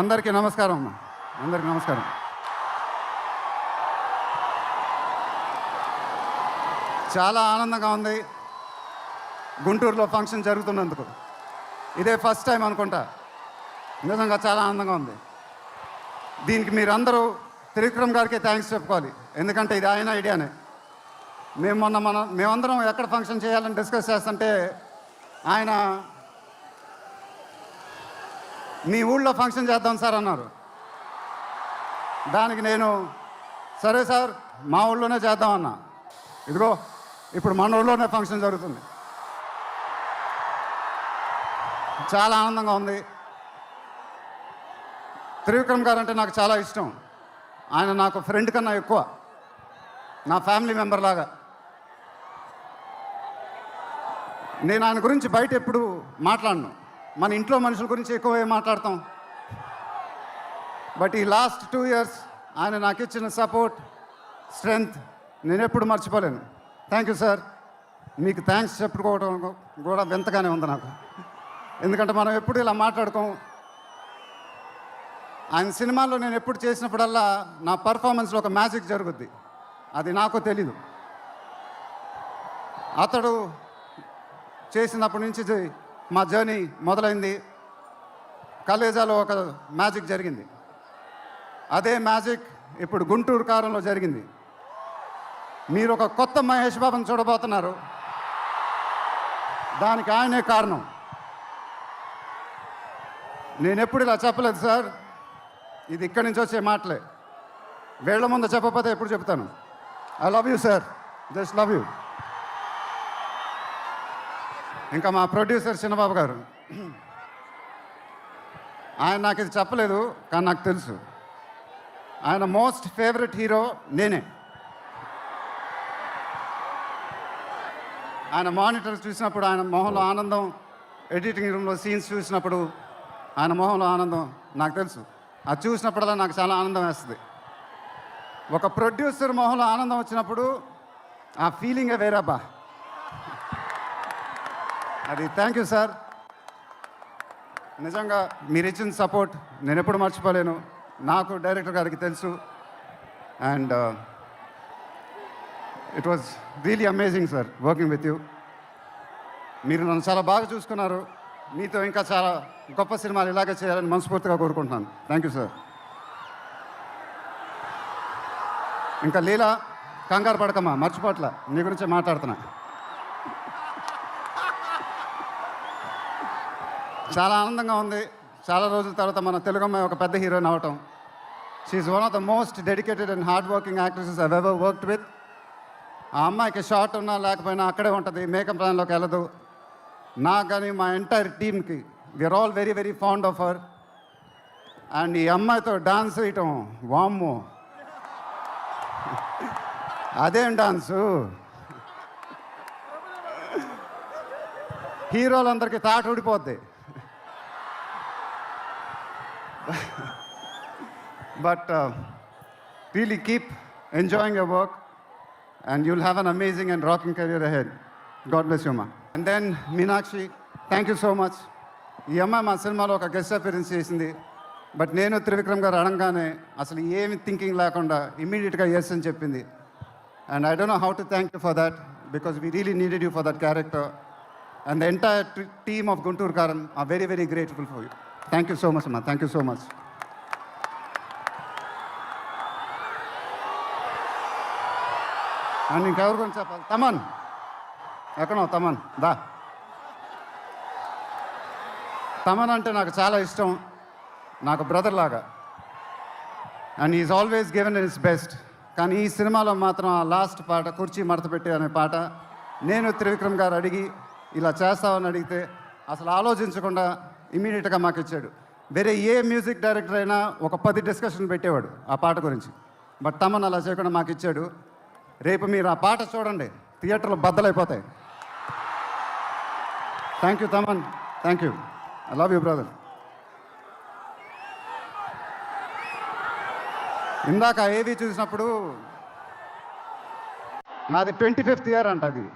అందరికీ నమస్కారం అమ్మా. అందరికీ నమస్కారం. చాలా ఆనందంగా ఉంది గుంటూరులో ఫంక్షన్ జరుగుతున్నందుకు. ఇదే ఫస్ట్ టైం అనుకుంటా. నిజంగా చాలా ఆనందంగా ఉంది. దీనికి మీరందరూ త్రివిక్రమ్ గారికి థ్యాంక్స్ చెప్పుకోవాలి. ఎందుకంటే ఇది ఆయన ఐడియానే. మేమందరం ఎక్కడ ఫంక్షన్ చేయాలని డిస్కస్ చేస్తుంటే ఆయన మీ ఊళ్ళో ఫంక్షన్ చేద్దాం సార్ అన్నారు. దానికి నేను సరే సార్ మా ఊళ్ళోనే చేద్దాం అన్నా. ఇదిగో ఇప్పుడు మన ఊళ్ళోనే ఫంక్షన్ జరుగుతుంది. చాలా ఆనందంగా ఉంది. త్రివిక్రమ్ గారు అంటే నాకు చాలా ఇష్టం. ఆయన నాకు ఫ్రెండ్ కన్నా ఎక్కువ, నా ఫ్యామిలీ మెంబర్ లాగా. నేను ఆయన గురించి బయట ఎప్పుడు మాట్లాడను. మన ఇంట్లో మనుషుల గురించి ఎక్కువ మాట్లాడతాం. బట్ ఈ లాస్ట్ 2 years ఆయన నాకు ఇచ్చిన సపోర్ట్, స్ట్రెంగ్త్ నేను ఎప్పుడు మర్చిపోలేను. Thank you sir. మీకు థ్యాంక్స్ చెప్పుకోవడం కూడా వింతగానే ఉంది నాకు. ఎందుకంటే మనం ఎప్పుడు ఇలా మాట్లాడుకోం. ఆయన సినిమాల్లో నేను ఎప్పుడు చేసినప్పుడల్లా నా పర్ఫార్మెన్స్లో ఒక మ్యాజిక్ జరుగుద్ది. అది నాకు తెలీదు. అతడు చేసినప్పటి నుంచి మా జర్నీ మొదలైంది. కలేజాలో ఒక మ్యాజిక్ జరిగింది. అదే మ్యాజిక్ ఇప్పుడు గుంటూరు కారంలో జరిగింది. మీరు ఒక కొత్త మహేష్ బాబుని చూడబోతున్నారు. దానికి ఆయనే కారణం. నేను ఎప్పుడు ఇలా చెప్పలేదు సార్. ఇది ఇక్కడి నుంచి వచ్చే మాటలే. వేళ్ల ముందు చెప్పకపోతే ఎప్పుడు చెప్తాను. I love you sir, just love you. ఇంకా మా ప్రొడ్యూసర్ చిన్నబాబు గారు, ఆయన నాకు ఇది చెప్పలేదు కానీ నాకు తెలుసు. ఆయన మోస్ట్ ఫేవరెట్ హీరో నేనే. ఆయన మానిటర్ చూసినప్పుడు ఆయన మొహంలో ఆనందం, ఎడిటింగ్ రూమ్లో సీన్స్ చూసినప్పుడు ఆయన మొహంలో ఆనందం నాకు తెలుసు. అది చూసినప్పుడల్లా నాకు చాలా ఆనందం వేస్తుంది. ఒక ప్రొడ్యూసర్ మొహంలో ఆనందం వచ్చినప్పుడు ఆ ఫీలింగే వేరబ్బా. అది థ్యాంక్ యూ సార్. నిజంగా మీరు ఇచ్చిన సపోర్ట్ నేను ఎప్పుడు మర్చిపోలేను. నాకు డైరెక్టర్ గారికి తెలుసు. And it was really amazing sir working with you. మీరు నన్ను చాలా బాగా చూసుకున్నారు. మీతో ఇంకా చాలా గొప్ప సినిమాలు ఇలాగే చేయాలని మనస్ఫూర్తిగా కోరుకుంటున్నాను. Thank you sir. ఇంకా లీలా, కంగారు పడకమ్మా, మర్చిపోట్ల, నీ గురించే మాట్లాడుతున్నా. చాలా ఆనందంగా ఉంది. చాలా రోజుల తర్వాత మన తెలుగు అమ్మాయి ఒక పెద్ద హీరోయిన్ అవ్వటం. She's one of the most dedicated and hard working actresses I've ever worked with. ఆ అమ్మాయికి షార్ట్ ఉన్నా లేకపోయినా అక్కడే ఉంటుంది, మేకప్ ప్లాన్లోకి వెళ్ళదు. నాకు కానీ మా ఎంటైర్ టీమ్కి we're all very very fond of her. And ఈ అమ్మాయితో డాన్స్ వేయటం, వామ్మో అదేం డాన్సు. హీరోలందరికీ తాట ఊడిపోద్ది. But really keep enjoying your work and you'll have an amazing and rocking career ahead. God bless you, ma. And then Meenakshi, thank you so much. ఈ అమ్మాయి మా సినిమాలో ఒక గెస్ట్ అపియరెన్స్ చేసింది. బట్ నేను త్రివిక్రమ్ గారు అడగగానే అసలు ఏమి థింకింగ్ లేకుండా ఇమ్మీడియట్గా ఎస్ అని చెప్పింది. And I don't know how to thank you for that because we really needed you for that character. And the entire team of Guntur Karam are very, very grateful for you. Thank you so much, Amma. Thank you so much. And ఇంకెవరి గురించి చెప్పాలి? తమన్ ఎక్కడో తమన్ దా. తమన్ అంటే నాకు చాలా ఇష్టం, నాకు brother లాగా. And is always given his best. కానీ ఈ సినిమాలో మాత్రం ఆ లాస్ట్ పాట, కుర్చీ మడత పెట్టి అనే పాట, నేను త్రివిక్రమ్ గారు అడిగి ఇలా చేస్తామని అడిగితే అసలు ఆలోచించకుండా ఇమీడియట్గా మాకు ఇచ్చాడు. వేరే ఏ మ్యూజిక్ డైరెక్టర్ అయినా ఒక 10 డిస్కషన్ పెట్టేవాడు ఆ పాట గురించి. బట్ తమన్ అలా చేయకుండా మాకు ఇచ్చాడు. రేపు మీరు ఆ పాట చూడండి, థియేటర్లో బద్దలైపోతాయి. Thank you Thaman, thank you. I love you brother. ఇందాక ఏవి చూసినప్పుడు నాది 25th year అంట. అది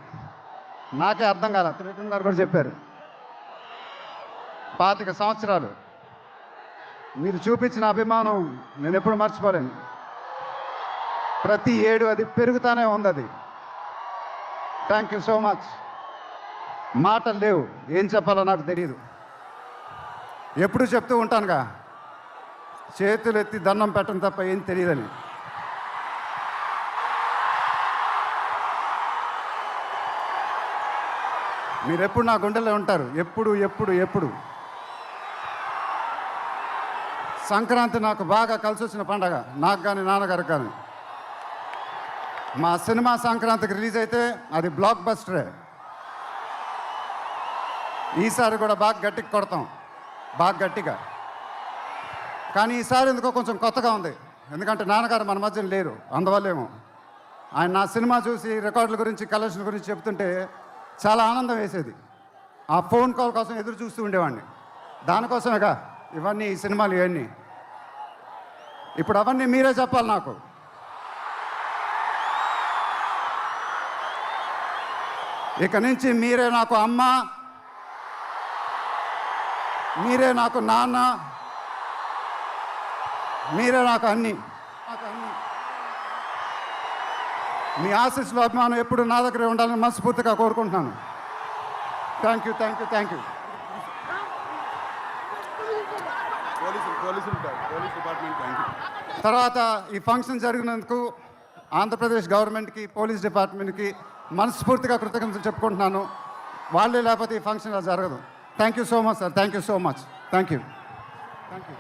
నాకే అర్థం కాల. త్రివిక్రమ్ గారు కూడా చెప్పారు 25 సంవత్సరాలు. మీరు చూపించిన అభిమానం నేను ఎప్పుడు మర్చిపోలేను. ప్రతి ఏడు అది పెరుగుతానే ఉంది. అది థ్యాంక్ యూ సో మచ్. మాటలు లేవు, ఏం చెప్పాలో నాకు తెలియదు. ఎప్పుడు చెప్తూ ఉంటానుగా, చేతులు ఎత్తి దండం పెట్టడం తప్ప ఏం తెలియదని. మీరెప్పుడు నా గుండెల్లో ఉంటారు, ఎప్పుడు ఎప్పుడు ఎప్పుడు. సంక్రాంతి నాకు బాగా కలిసి వచ్చిన పండగ, నాకు కానీ నాన్నగారికి కానీ. మా సినిమా సంక్రాంతికి రిలీజ్ అయితే అది బ్లాక్ బస్టరే. ఈసారి కూడా బాగా గట్టిగా కొడతాం, బాగా గట్టిగా. కానీ ఈసారి ఎందుకో కొంచెం కొత్తగా ఉంది, ఎందుకంటే నాన్నగారు మన మధ్యన లేరు, అందువల్లేమో. ఆయన నా సినిమా చూసి రికార్డుల గురించి, కలెక్షన్ గురించి చెప్తుంటే చాలా ఆనందం వేసేది. ఆ ఫోన్ కాల్ కోసం ఎదురు చూస్తూ ఉండేవాడిని. దానికోసమేగా ఇవన్నీ, ఈ సినిమాలు ఇవన్నీ. ఇప్పుడు అవన్నీ మీరే చెప్పాలి నాకు. ఇక నుంచి మీరే నాకు అమ్మ, మీరే నాకు నాన్న, మీరే నాకు అన్నీ. మీ ఆశీస్సులు, అభిమానం ఎప్పుడు నా దగ్గరే ఉండాలని మనస్ఫూర్తిగా కోరుకుంటున్నాను. Thank you, thank you, thank you. Police department thank you. తర్వాత ఈ ఫంక్షన్ జరిగినందుకు ఆంధ్రప్రదేశ్ గవర్నమెంట్కి, పోలీస్ డిపార్ట్మెంట్కి మనస్ఫూర్తిగా కృతజ్ఞతలు చెప్పుకుంటున్నాను. వాళ్ళే లేకపోతే ఈ ఫంక్షన్ ఇలా జరగదు. Thank you so much sir, thank you so much. Thank you, thank you.